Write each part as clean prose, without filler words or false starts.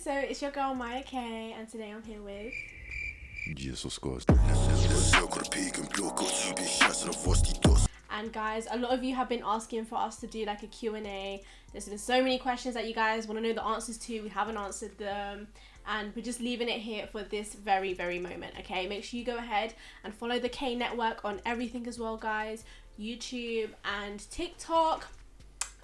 so it's your girl MyaK, and today I'm here with GsOrScarz. And guys, a lot of you have been asking for us to do like a Q&A. There's been so many questions that you guys want to know the answers to. We haven't answered them, and we're just leaving it here for this very, very moment, okay? Make sure you go ahead and follow the K Network on everything as well, guys. YouTube and TikTok.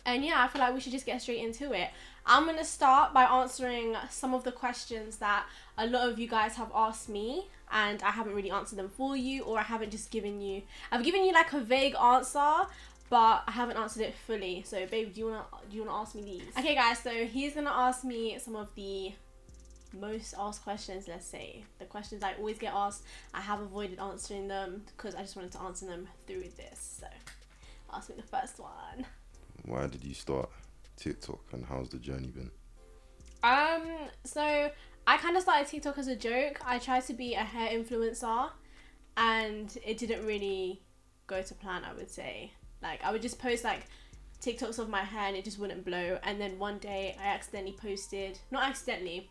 And yeah, I feel like we should just get straight into it. I'm going to start by answering some of the questions that a lot of you guys have asked me, and I haven't really answered them for you, or I haven't just given you... I've given you like a vague answer, but I haven't answered it fully. So babe, do you wanna ask me these? Okay guys, so he's going to ask me some of the most asked questions, let's say. The questions I always get asked. I have avoided answering them because I just wanted to answer them through this. So ask me the first one. Why did you start TikTok and how's the journey been? So I kind of started TikTok as a joke. I tried to be a hair influencer and it didn't really go to plan, I would say. Like, I would just post like TikToks of my hair and it just wouldn't blow. And then one day I accidentally posted, not accidentally,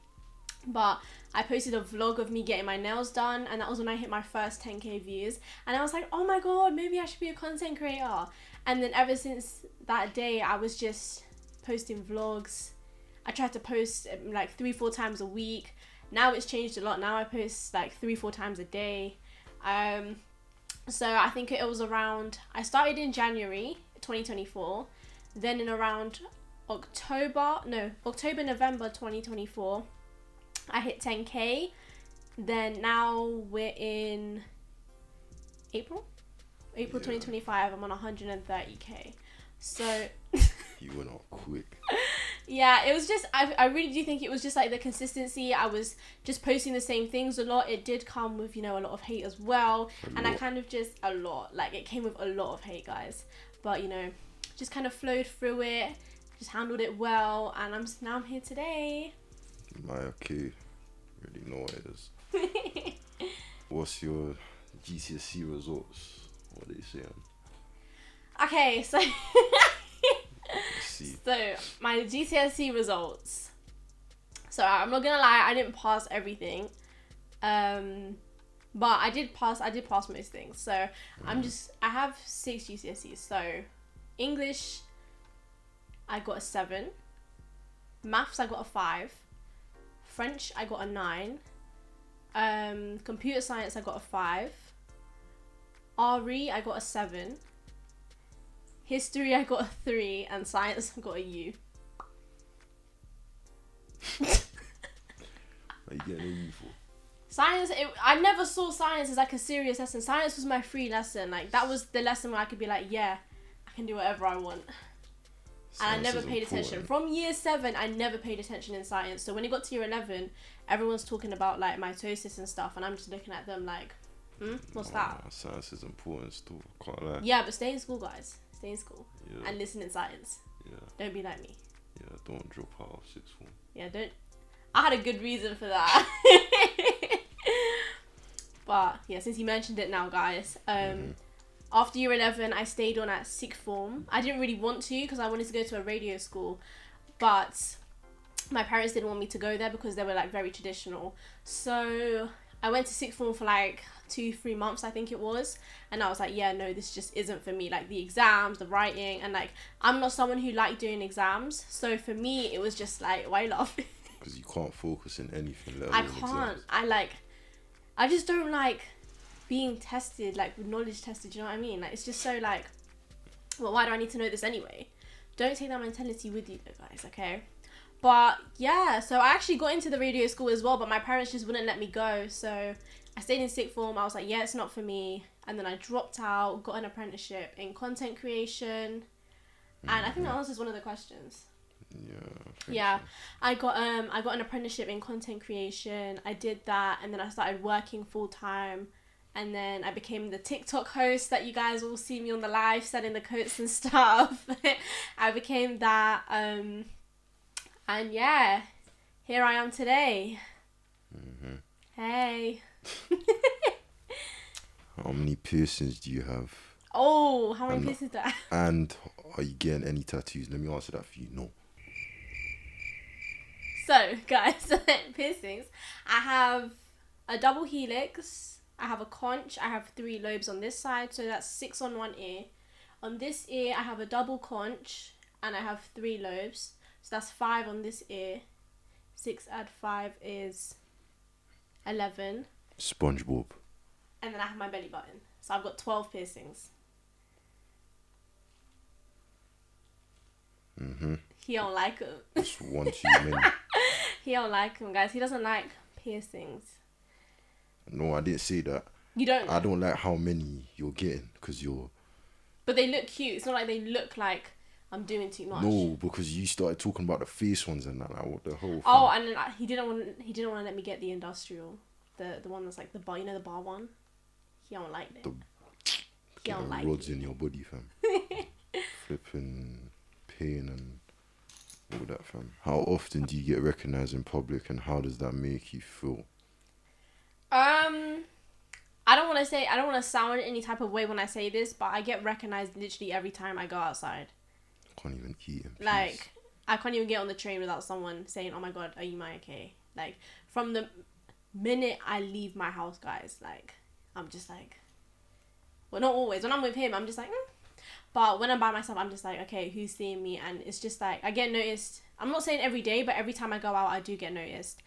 but I posted a vlog of me getting my nails done, and that was when I hit my first 10k views, and I was like, oh my god, maybe I should be a content creator. And then ever since that day, I was just posting vlogs. I tried to post like 3-4 times a week. Now it's changed a lot. Now I post like 3-4 times a day. So I think it was around, I started in January 2024, then in around October, November 2024, I hit 10k. Then now we're in April 2025. I'm on 130k. So You went up quick. yeah, it was just, I really do think it was just like the consistency. I was just posting the same things a lot. It did come with, you know, a lot of hate as well. I kind of just, a lot, like it came with a lot of hate, guys. But, you know, just kind of flowed through it, just handled it well, and now I'm here today. MyaK, really know what it is. What's your GCSE results? What are they saying? Okay, so Let's see. so my GCSE results. So I'm not gonna lie, I didn't pass everything, but I did pass most things. So I have 6 GCSEs. So English, I got a 7. Maths, I got a 5. French, I got a 9. Computer science, I got a 5. RE, I got a 7. History, I got a 3. And science, I got a U. Are you getting a U for? Science, I never saw science as like a serious lesson. Science was my free lesson. Like, that was the lesson where I could be like, yeah, I can do whatever I want. And I never paid attention. From year 7, I never paid attention in science. So when it got to year 11, everyone's talking about like mitosis and stuff, and I'm just looking at them like, what's that? Science is important still, can't lie. Yeah, but stay in school, guys. Stay in school. Yeah. And listen in science. Yeah. Don't be like me. Yeah, don't drop out of 6th form. Yeah, don't. I had a good reason for that. But yeah, since you mentioned it now, guys, after year 11, I stayed on at 6th form. I didn't really want to because I wanted to go to a radio school, but my parents didn't want me to go there because they were like very traditional. So I went to 6th form for like 2-3 months, I think it was, and I was like, yeah, no, this just isn't for me. Like the exams, the writing, and like I'm not someone who liked doing exams. So for me, it was just like, why laughing? Because you can't focus in anything. I can't. Exams. I just don't like being tested, like with knowledge tested, you know what I mean? Like, it's just so like, well, why do I need to know this anyway? Don't take that mentality with you though, guys, okay? But yeah, so I actually got into the radio school as well, but my parents just wouldn't let me go. So I stayed in 6th form. I was like, yeah, it's not for me. And then I dropped out, got an apprenticeship in content creation. And I think that answers one of the questions. Yeah, I got an apprenticeship in content creation. I did that, and then I started working full time, and then I became the TikTok host that you guys all see me on the live selling the coats and stuff. I became that, and yeah, here I am today. Hey. How many piercings do you have? Oh, how many piercings do I have? And are you getting any tattoos? Let me answer that for you. No. So, guys, piercings. I have a double helix. I have a conch. I have 3 lobes on this side, so that's 6 on one ear. On this ear, I have a double conch, and I have 3 lobes. So that's 5 on this ear. 6 add 5 is 11. SpongeBob. And then I have my belly button. So I've got 12 piercings. He don't like them. That's one too many. He don't like them, guys. He doesn't like piercings. No, I didn't say that. You don't? I don't like how many you're getting because you're... But they look cute. It's not like they look like I'm doing too much. No, because you started talking about the face ones and that, like, what the whole thing. Oh, and then he didn't want to let me get the industrial, the one that's like the bar, the bar one. He don't like it. He don't like rods it. in your body, fam. Flipping pain and all that, fam. How often do you get recognised in public, and how does that make you feel? I don't want to sound any type of way when I say this, but I get recognized literally every time I go outside. I can't even eat in peace. Like, I can't even get on the train without someone saying, "Oh my god, are you MyaK?" Like, from the minute I leave my house, guys, like, I'm just like, well, not always. When I'm with him, I'm just like, But when I'm by myself, I'm just like, okay, who's seeing me? And it's just like, I get noticed. I'm not saying every day, but every time I go out, I do get noticed.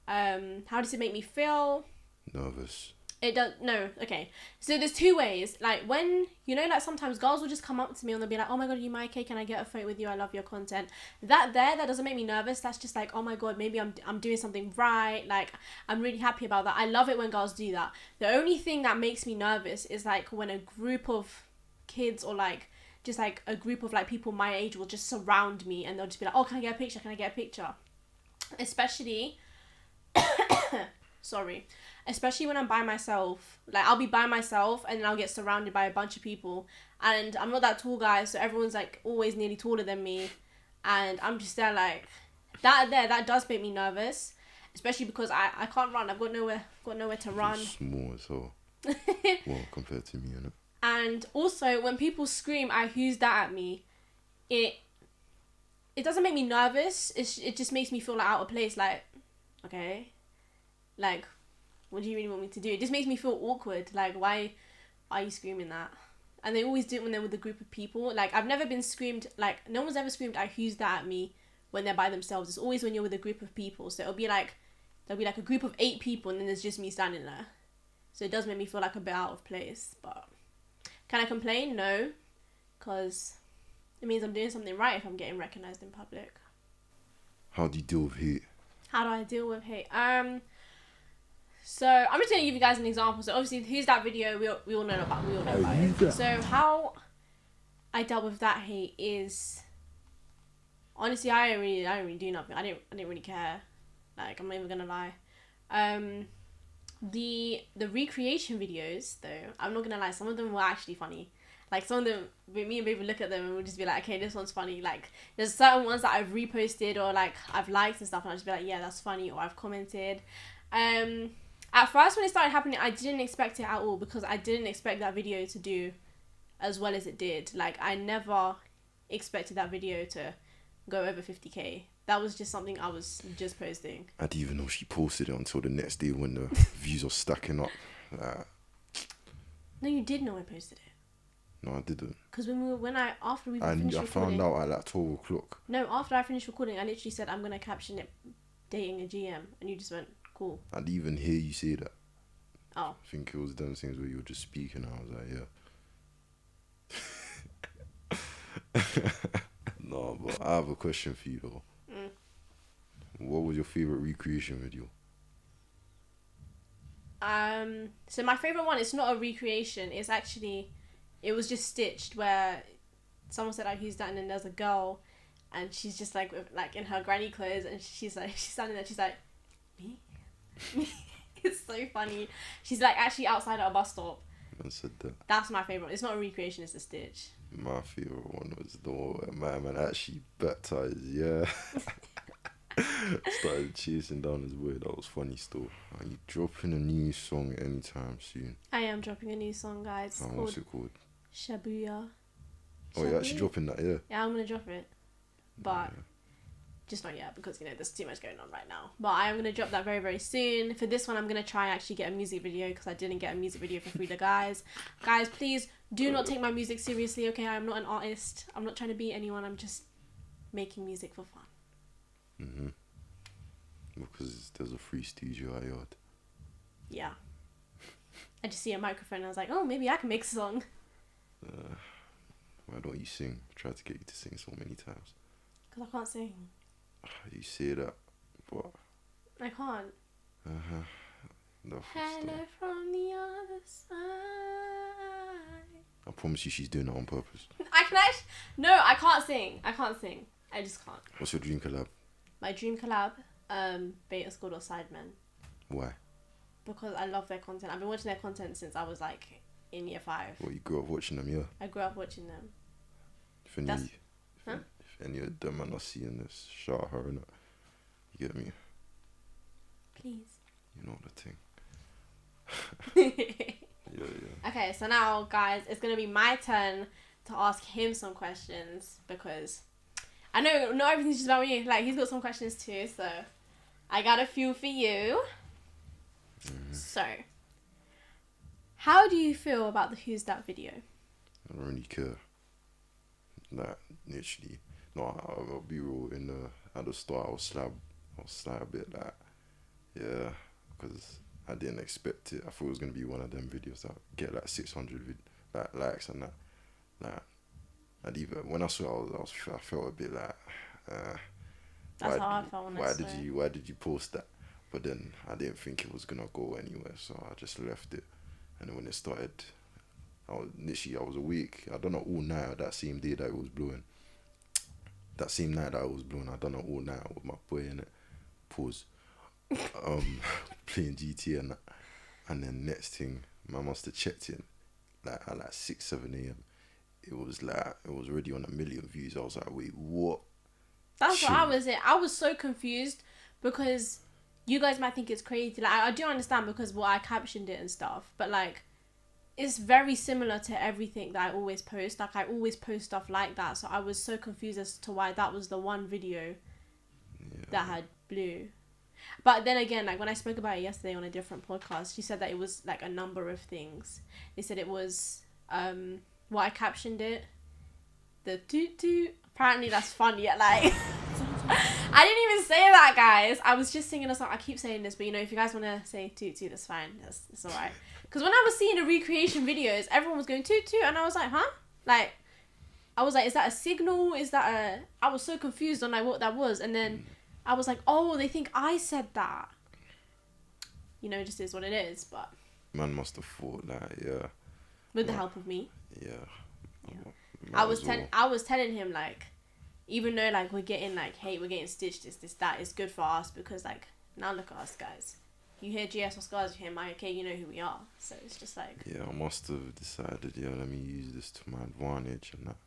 How does it make me feel? Nervous. It does. No. Okay. So there's 2 ways. Like, when, like, sometimes girls will just come up to me and they'll be like, "Oh my god, are you MyaK? Can I get a photo with you? I love your content." That doesn't make me nervous. That's just like, oh my god, maybe I'm doing something right. Like, I'm really happy about that. I love it when girls do that. The only thing that makes me nervous is like when a group of kids, or like just like a group of like people my age, will just surround me and they'll just be like, "Oh, can I get a picture? Can I get a picture?" Especially especially when I'm by myself. Like, I'll be by myself and then I'll get surrounded by a bunch of people, and I'm not that tall, guys, so everyone's like always nearly taller than me, and I'm just there like that does make me nervous, especially because I can't run. I've got nowhere to run. You're small as well. Well, compared to me, innit? And also, when people scream, "I who's that" at me, it doesn't make me nervous. It just makes me feel like out of place. Like, okay, like, what do you really want me to do? It just makes me feel awkward. Like, why are you screaming that? And they always do it when they're with a group of people. Like, I've never been screamed, like, no one's ever screamed, "I who's that" at me when they're by themselves. It's always when you're with a group of people. So there'll be like a group of 8 people and then there's just me standing there. So it does make me feel like a bit out of place. But can I complain? No. Because it means I'm doing something right if I'm getting recognised in public. How do you deal with hate? How do I deal with hate? So I'm just gonna give you guys an example. So obviously, who's that video? We all know about it. So how I dealt with that hate is, honestly, I didn't really do nothing. I didn't really care. Like, I'm not even gonna lie. The recreation videos, though, I'm not gonna lie, some of them were actually funny. Like, some of them, me and Baby look at them and we'll just be like, okay, this one's funny. Like, there's certain ones that I've reposted or like I've liked and stuff, and I'll just be like, yeah, that's funny, or I've commented. At first, when it started happening, I didn't expect it at all, because I didn't expect that video to do as well as it did. Like, I never expected that video to go over 50k. That was just something I was just posting. I didn't even know she posted it until the next day when the views are stacking up. No, you did know I posted it. No, I didn't. Because after we finished recording... I found out at like 12 o'clock. No, after I finished recording, I literally said, "I'm going to caption it dating a GM." And you just went, "Cool." I didn't even hear you say that. Oh. I think it was them things where you were just speaking. I was like, yeah. No, but I have a question for you though. What was your favourite recreation video? So my favourite one, it's not a recreation. It's actually, it was just stitched, where someone said, "I who's that?" and then there's a girl, and she's just like in her granny clothes, and she's standing there. She's like, "Me." It's so funny. She's like actually outside at a bus stop. I said that. That's my favourite. It's not a recreation, it's a stitch. My favourite one was the one where my man actually baptized, yeah. Started chasing down his boy. That was funny still. Are you dropping a new song anytime soon? I am dropping a new song, guys. What's it called? Shabuya. Oh, you're actually dropping that, yeah? Yeah, I'm going to drop it. But Just not yet, because, you know, there's too much going on right now. But I am going to drop that very, very soon. For this one, I'm going to try actually get a music video, because I didn't get a music video for Frida Guys. Guys, please do not take my music seriously, okay? I'm not an artist. I'm not trying to be anyone. I'm just making music for fun. Mm-hmm. Because there's a free studio at yard. Yeah. I just see a microphone and I was like, oh, maybe I can make a song. Why don't you sing? I tried to get you to sing so many times. Because I can't sing. You say that, but... I can't. Hello from the other side. I promise you she's doing it on purpose. I can actually... No, I can't sing. I can't sing. I just can't. What's your dream collab? My dream collab, Beta Squad or Sidemen. Why? Because I love their content. I've been watching their content since I was like in year 5. Well, you grew up watching them, yeah? I grew up watching them. If any of them are not seeing this, shout her, innit? You get me? Please. You know the thing. Yeah. Okay, so now, guys, it's going to be my turn to ask him some questions, because I know not everything's just about me. Like, he's got some questions too, so I got a few for you. Mm-hmm. So, how do you feel about the Who's That video? I don't really care. Like, literally. No, I'll be real. At the start, I was slight a bit like, yeah, because I didn't expect it. I thought it was going to be one of them videos that get like 600 likes and that. Like, and even when I saw it, I felt a bit like, that's how I felt when I saw it. Why did you post that? But then I didn't think it was gonna go anywhere, so I just left it. And then when it started, I was awake. I don't know, all night that same day that it was blowing. That same night that it was blowing, I don't know, all night with my boy in it. Pause. Playing GTA and that. And then next thing, I must have checked in like at like 6, 7 a.m. It was already on 1 million views. I was like, wait, what? That's what I was saying. I was so confused, because you guys might think it's crazy. Like, I do understand, because I captioned it and stuff, but like, it's very similar to everything that I always post. Like, I always post stuff like that, so I was so confused as to why that was the one video that had blew. But then again, like, when I spoke about it yesterday on a different podcast, she said that it was like a number of things. They said it was I captioned it, the toot toot. Apparently that's fun, yet like I didn't even say that, guys. I was just singing a song. I keep saying this, but you know, if you guys want to say toot toot, that's fine. It's alright. Because when I was seeing the recreation videos, everyone was going toot toot, and I was like, huh? Like, I was like, is that a signal? I was so confused on like what that was, and then I was like, oh, they think I said that. You know, it just is what it is, but man must have thought that, yeah. With the help of me. Yeah. I was telling him, like, even though like we're getting like hate, we're getting stitched, this that, is good for us, because like, now look at us, guys. You hear GsOrScarz, you hear MyaK, you know who we are. So it's just like, yeah, I must have decided, yeah, let me use this to my advantage and that.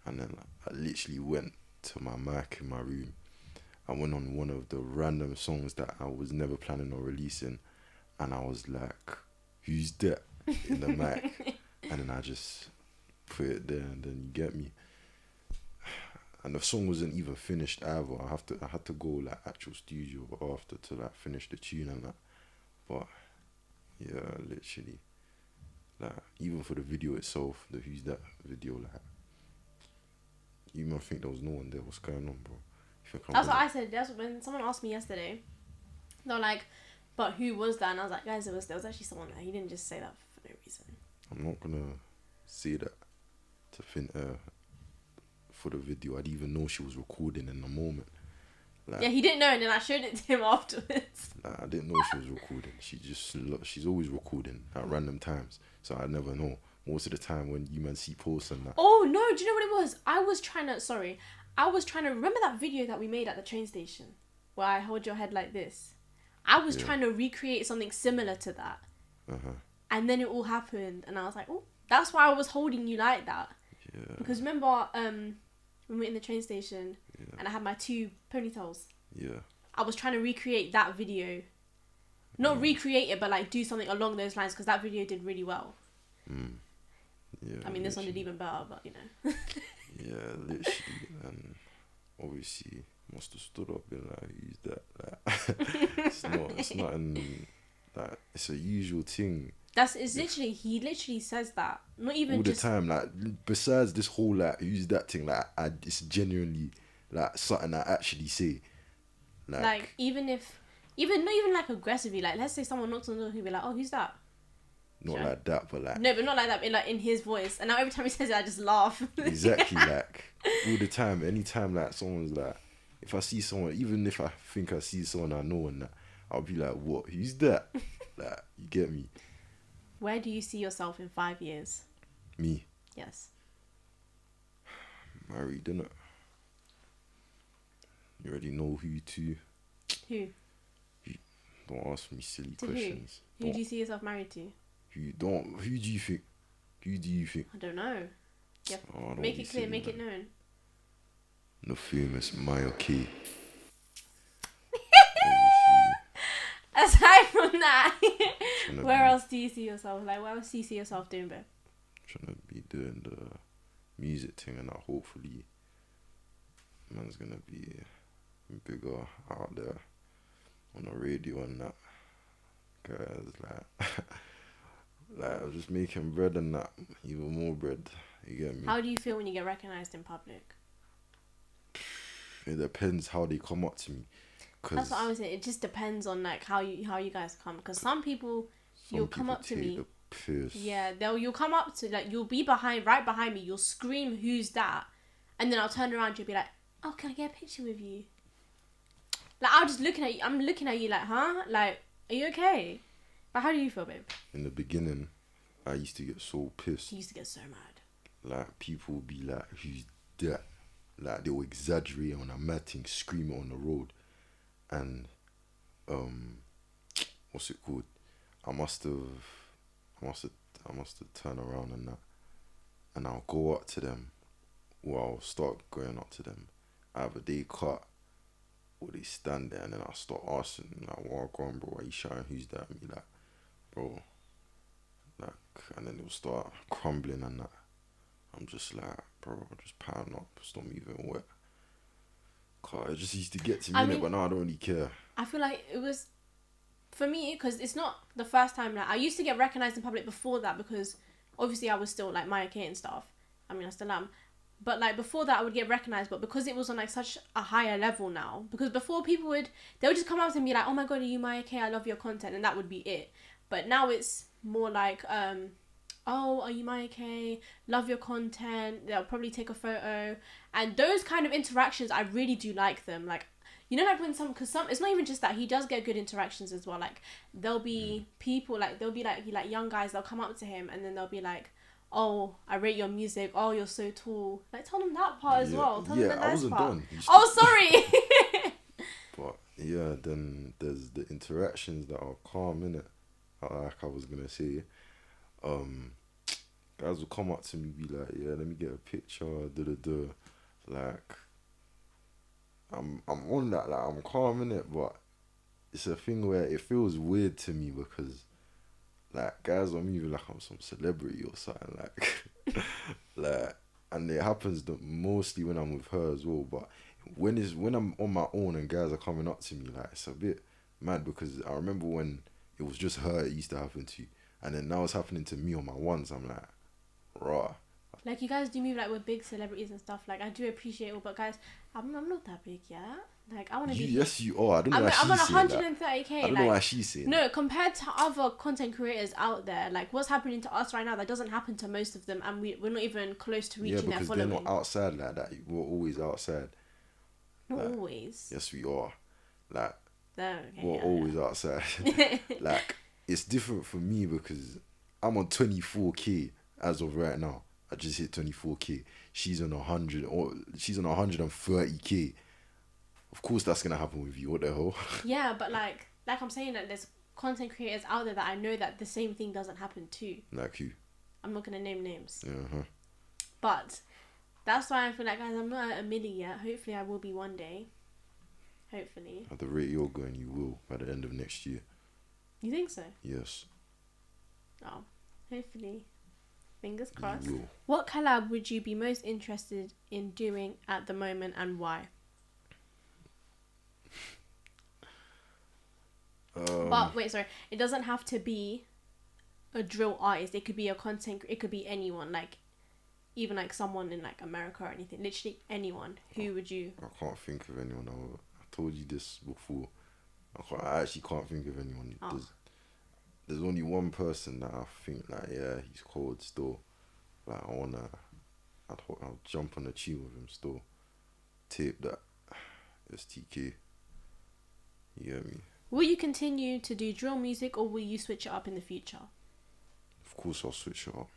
And then I literally went to my mic in my room. I went on one of the random songs that I was never planning on releasing, and I was like, who's that in the mic? And then I just put it there, and then you get me. And the song wasn't even finished either. I had to go like actual studio after to like finish the tune and that. But yeah, literally, like, even for the video itself, the Who's That video, like, you might think there was no one there. What's going on, bro? That's what I said. That's when someone asked me yesterday. They were like, but who was that? And I was like, guys, there was actually someone there. He didn't just say that for no reason. I'm not gonna say that to think for the video. I didn't even know she was recording in the moment. Like, yeah, he didn't know, and then I showed it to him afterwards. Like, I didn't know she was recording. She's always recording at random times, so I never know. Most of the time when you man see posts and that. Oh no! Do you know what it was? I was trying to remember that video that we made at the train station, where I hold your head like this. I was trying to recreate something similar to that. And then it all happened, and I was like, oh, that's why I was holding you like that. Yeah. Because remember, when we were in the train station, and I had my 2 ponytails. Yeah. I was trying to recreate that video. Not recreate it, but like do something along those lines, because that video did really well. Yeah. I mean, this one did even better, but you know. Yeah, literally, and obviously Must have stood up and like used that. Like, it's not an like it's a usual thing. He literally says that. Not even all the just time. Like besides this whole like use that thing, like it's genuinely like something I actually say. Like even not even like aggressively. Like let's say someone knocks on the door, he'll be like, "Oh, who's that?" Not sure. Like that, but like no, but not like that. In his voice, and now every time he says it, I just laugh. Exactly, like all the time. Anytime like someone's like, if I see someone, even if I think I see someone I know and that, I'll be like, "What? Who's that?" Like, you get me? Where do you see yourself in 5 years? Me? Yes. Married, innit? You already know who to. Who? Don't ask me silly to questions. Who do you see yourself married to? Who do you think? Who do you think? I don't know. Yep. Make it clear, make it known. The famous MyaK. Aside from that, where else do you see yourself? Like, what else do you see yourself doing, babe? Trying to be doing the music thing, and that hopefully man's gonna be bigger out there on the radio and that. Guys, like just making bread and that, even more bread. You get me? How do you feel when you get recognized in public? It depends how they come up to me. That's what I was saying. It just depends on like how you guys come. Because some people, you'll come up to me. Yeah, you'll come up to like you'll be right behind me. You'll scream, "Who's that?" And then I'll turn around. You'll be like, "Oh, can I get a picture with you?" Like I'm just looking at you. I'm looking at you like, huh? Like, are you okay? But how do you feel, babe? In the beginning, I used to get so pissed. You used to get so mad. Like people would be like, "Who's that?" Like they will exaggerate on a mad thing, scream it on the road. And what's it called? I must have turned around and that, and I'll go up to them, or I'll start going up to them. Either they cut, or they stand there, and then I'll start asking them, like, "Walk on, bro, are you shouting? Who's that?" And be like, "Bro," like, and then they'll start crumbling and that. I'm just like, "Bro, just pound up, stop moving wet." It just used to get to me, but now I don't really care. I feel like it was, for me, because it's not the first time. Like I used to get recognized in public before that, because obviously I was still like MyaK and stuff. I mean, I still am. But like before that, I would get recognized, but because it was on like such a higher level now. Because before they would just come up to me like, "Oh my god, are you MyaK? I love your content," and that would be it. But now it's more like, "Oh, are you MyaK? Love your content." They'll probably take a photo, and those kind of interactions, I really do like them. Like, you know, like when because it's not even just that, he does get good interactions as well. Like there'll be people like young guys, they'll come up to him and then they'll be like, "Oh, I rate your music. Oh, you're so tall." Like tell them that part as well. Tell them the nice part. Done. Oh, sorry. But yeah, then there's the interactions that are calm, innit? Like I was gonna say. Guys will come up to me, be like, "Yeah, let me get a picture." Like, I'm on that. Like, I'm calm in it, but it's a thing where it feels weird to me because, like, guys are moving like I'm some celebrity or something. Like, like, and it happens mostly when I'm with her as well. But when I'm on my own and guys are coming up to me, like, it's a bit mad because I remember when it was just her it used to happen to, and then now it's happening to me on my ones. I'm like, raw. Like you guys do move like with big celebrities and stuff. Like I do appreciate it, but guys, I'm not that big, yeah. Like I want to be. Yes, you are. I don't know why she's saying that. I'm on 130K. I don't know why she's saying that. No, compared to other content creators out there, like what's happening to us right now, that doesn't happen to most of them, and we're not even close to reaching their following. Yeah, because they're not outside like that. We're always outside. Not always. Yes, we are. Like we're always outside. Like it's different for me because I'm on 24K as of right now. I just hit 24K. She's on 100, or she's on 130K. Of course, that's gonna happen with you. What the hell? Yeah, but like I'm saying, that there's content creators out there that I know that the same thing doesn't happen to. Like who? I'm not gonna name names. Uh-huh. But that's why I feel like, guys, I'm not at a milli yet. Hopefully, I will be one day. Hopefully. At the rate you're going, you will by the end of next year. You think so? Yes. Oh, hopefully. Fingers crossed. What collab would you be most interested in doing at the moment, and why? But wait, sorry. It doesn't have to be a drill artist. It could be a content. It could be anyone. Like, even like someone in like America or anything. Literally anyone. Who would you? I can't think of anyone. I told you this before. I actually can't think of anyone. Oh. There's only one person that I think like, yeah, he's cold still. Like I'll jump on the tune with him still. Tape that. It's TK. You get me? Will you continue to do drill music, or will you switch it up in the future? Of course I'll switch it up.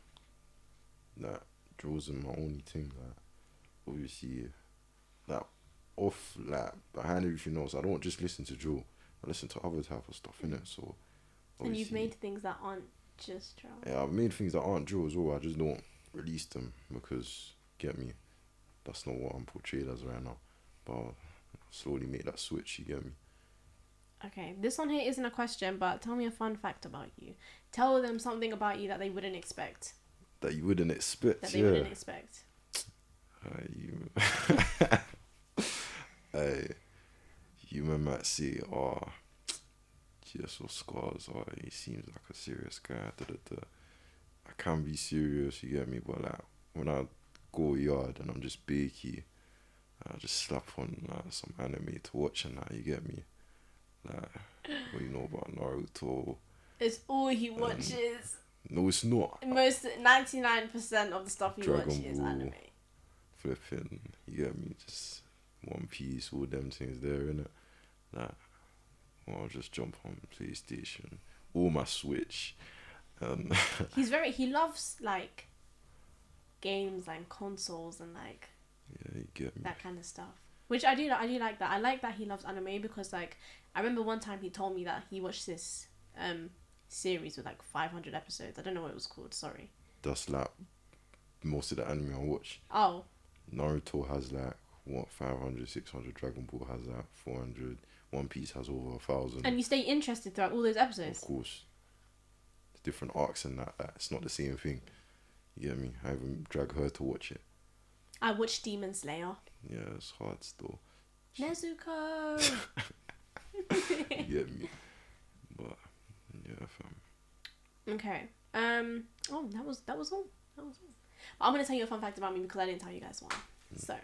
Like, drill's my only thing. Like, obviously, like, off, like, behind everything else, I don't just listen to drill. I listen to other type of stuff, innit? So, and you've made things that aren't just drill. Yeah, I've made things that aren't drill as well. I just don't release them because, get me, that's not what I'm portrayed as right now. But I'll slowly make that switch, you get me? Okay, this one here isn't a question, but tell me a fun fact about you. Tell them something about you that they wouldn't expect. That you wouldn't expect, That they wouldn't expect. You might say, oh, GsOrScarz, oh, he seems like a serious guy, I can be serious, you get me, but like, when I go yard and I'm just bakey, I just slap on some anime to watch and that, you get me? Like, what you know about Naruto? It's all he watches. No, it's not. 99% of the stuff he Dragon watches is Ball, anime. Flipping, you get me? Just One Piece, all them things there, innit? Like, well, I'll just jump on PlayStation or my Switch. He loves like games and consoles and like you get me. That kind of stuff. Which I do like that. I like that he loves anime because like I remember one time he told me that he watched this series with like 500 episodes. I don't know what it was called, sorry. That's like most of the anime I watch. Oh. Naruto has like 500, 600, Dragon Ball has like 400, One Piece has over 1,000. And you stay interested throughout all those episodes? Of course. It's different arcs and that. It's not the same thing. You get me? I even drag her to watch it. I watched Demon Slayer. Yeah, it's hard still. Nezuko! You get me? But, yeah, fam. Okay. Oh, that was all. But I'm going to tell you a fun fact about me because I didn't tell you guys one. So,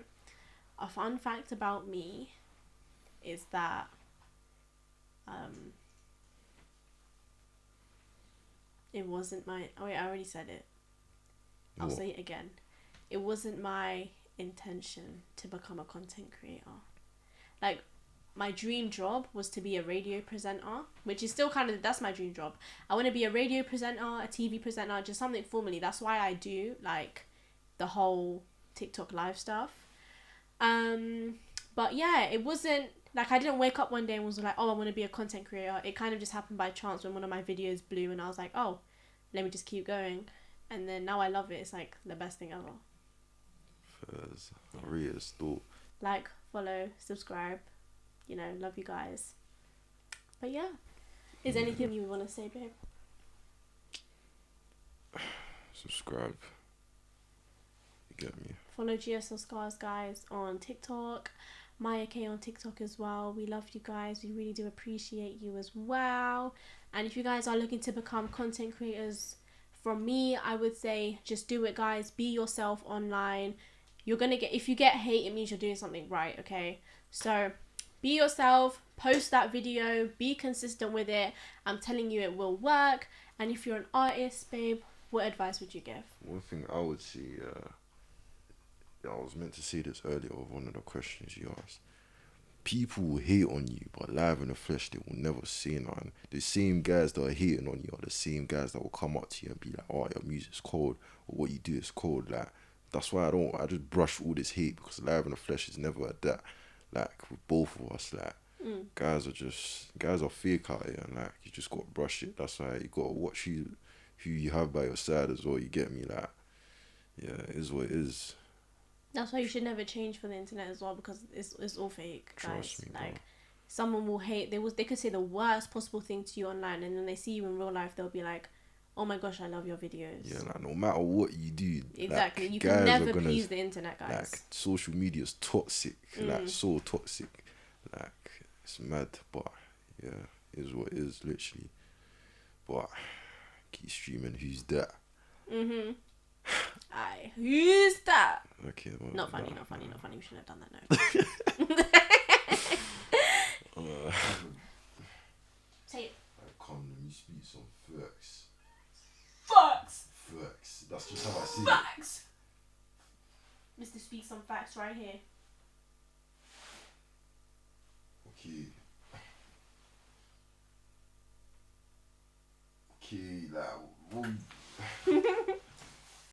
a fun fact about me is that it wasn't my... Oh, wait, I already said it. I'll say it again. It wasn't my intention to become a content creator. Like, my dream job was to be a radio presenter, which is still kind of... That's my dream job. I want to be a radio presenter, a TV presenter, just something formally. That's why I do, like, the whole TikTok live stuff. But yeah, it wasn't... Like, I didn't wake up one day and was like, oh, I want to be a content creator. It kind of just happened by chance when one of my videos blew and I was like, oh, let me just keep going. And then now I love it. It's like the best thing ever. I really still. Like, follow, subscribe. You know, love you guys. But yeah. Is anything you want to say, babe? Subscribe. You get me? Follow GsOrScarz, guys, on TikTok. MyaK on TikTok as well. We love you guys. We really do appreciate you as well. And if you guys are looking to become content creators, from me, I would say just do it, guys. Be yourself online. You're gonna get... If you get hate, it means you're doing something right, okay? So, be yourself. Post that video. Be consistent with it. I'm telling you, it will work. And if you're an artist, babe, what advice would you give? One thing I would say... I was meant to say this earlier with one of the questions you asked. People will hate on you, but live in the flesh, they will never say nothing. The same guys that are hating on you are the same guys that will come up to you and be like, oh, your music's cold, or what you do is cold. Like, that's why I just brush all this hate, because live in the flesh is never like that. Like, with both of us, like, guys are fake out here, and like, you just got to brush it. That's why you got to watch who you have by your side as well, you get me? Like, yeah, it is what it is. That's why you should never change for the internet as well, because it's all fake, guys. Trust me, like, bro. Someone will hate. They could say the worst possible thing to you online, and then they see you in real life, they'll be like, "Oh my gosh, I love your videos." Yeah, like no matter what you do, exactly. Like, you can never please the internet, guys. Like, social media is toxic, like so toxic, like it's mad. But yeah, is what it is, literally. But keep streaming. Who's that? Aye. Who's that? Okay. Well, Not funny. We shouldn't have done that. No. Say it. Come, let me speak some facts. Facts. Facts. That's just how I see it. Facts. Mr. Speak some facts right here.